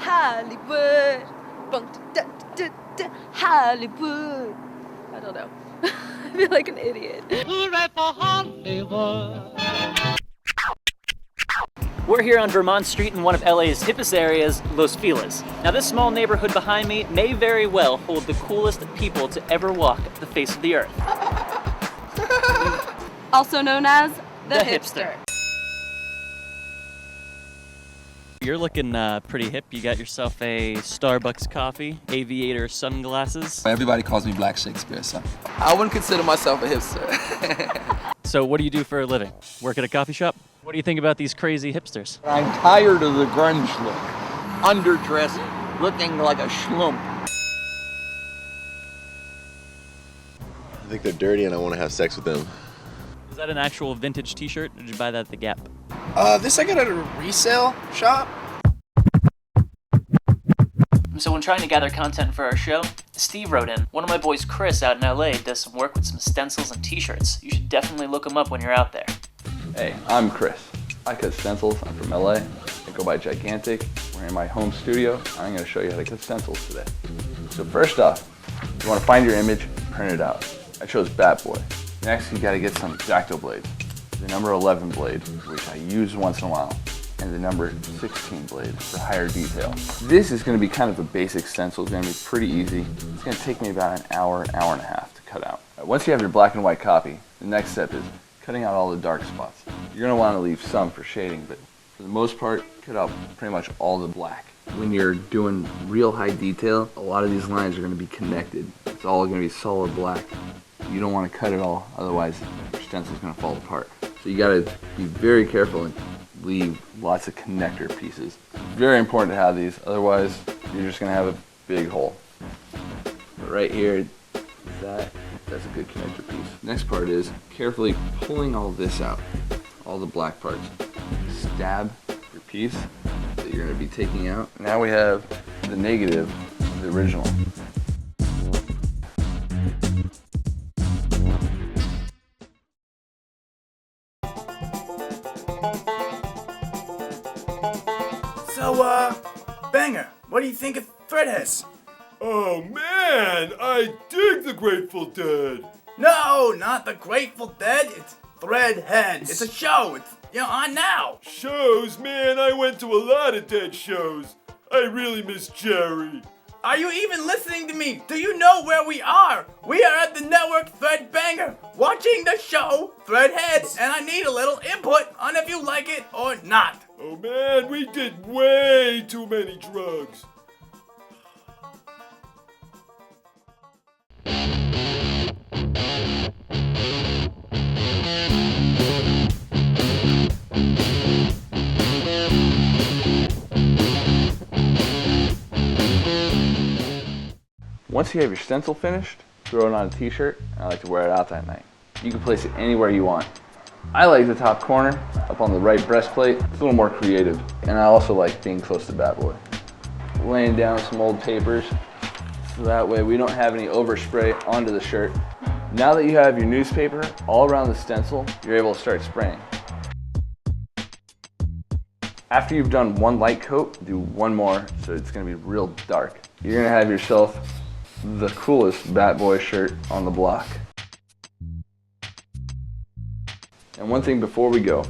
Hollywood. Hollywood. I don't know. I feel like an idiot. We're here on Vermont Street in one of LA's hippest areas, Los Feliz. Now this small neighborhood behind me may very well hold the coolest people to ever walk the face of the earth. Also known as the hipster. You're looking pretty hip. You got yourself a Starbucks coffee, aviator sunglasses. Everybody calls me Black Shakespeare, so I wouldn't consider myself a hipster. So what do you do for a living? Work at a coffee shop? What do you think about these crazy hipsters? I'm tired of the grunge look. Underdressed, looking like a schlump. I think they're dirty and I want to have sex with them. Is that an actual vintage t-shirt, or did you buy that at the Gap? This I got at a resale shop. So when trying to gather content for our show, Steve wrote in, one of my boys Chris out in LA does some work with some stencils and t-shirts. You should definitely look him up when you're out there. Hey, I'm Chris. I cut stencils. I'm from LA. I go by Gigantic. We're in my home studio. I'm going to show you how to cut stencils today. So first off, you want to find your image, print it out. I chose Bat Boy. Next, you got to get some X-Acto blades. The number 11 blade, which I use once in a while, and the number 16 blade for higher detail. This is going to be kind of a basic stencil. It's going to be pretty easy. It's going to take me about an hour and a half to cut out. Once you have your black and white copy, the next step is cutting out all the dark spots. You're going to want to leave some for shading, but for the most part, cut out pretty much all the black. When you're doing real high detail, a lot of these lines are going to be connected. It's all going to be solid black. You don't want to cut it all, otherwise your stencil is going to fall apart. So you got to be very careful and leave lots of connector pieces. Very important to have these, otherwise you're just going to have a big hole. But right here, that's a good connector piece. Next part is carefully pulling all this out, all the black parts. Stab your piece that you're going to be taking out. Now we have the negative of the original. So, Banger, what do you think of Threadheads? Oh man, I dig the Grateful Dead. No, not the Grateful Dead. It's Threadheads. It's a show. It's, on now. Shows? Man, I went to a lot of Dead shows. I really miss Jerry. Are you even listening to me? Do you know where we are? We are at the network ThreadBanger, watching the show Threadheads, and I need a little input on if you like it or not. Oh man, we did way too many drugs. Once you have your stencil finished, throw it on a t-shirt. I like to wear it out that night. You can place it anywhere you want. I like the top corner, up on the right breastplate. It's a little more creative. And I also like being close to Bat Boy. Laying down some old papers, so that way we don't have any overspray onto the shirt. Now that you have your newspaper all around the stencil, you're able to start spraying. After you've done one light coat, do one more, so it's gonna be real dark. You're gonna have yourself the coolest Bat Boy shirt on the block. And one thing before we go,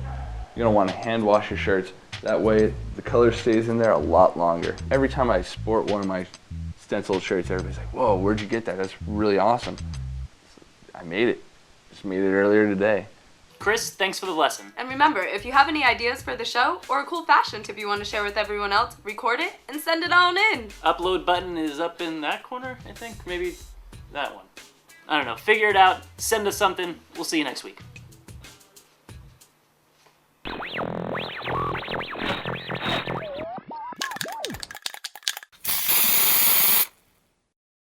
you're gonna wanna hand wash your shirts. That way the color stays in there a lot longer. Every time I sport one of my stencil shirts, everybody's like, whoa, where'd you get that? That's really awesome. I made it. Just made it earlier today. Chris, thanks for the lesson. And remember, if you have any ideas for the show or a cool fashion tip you want to share with everyone else, record it and send it on in. Upload button is up in that corner, I think. Maybe that one. I don't know. Figure it out. Send us something. We'll see you next week.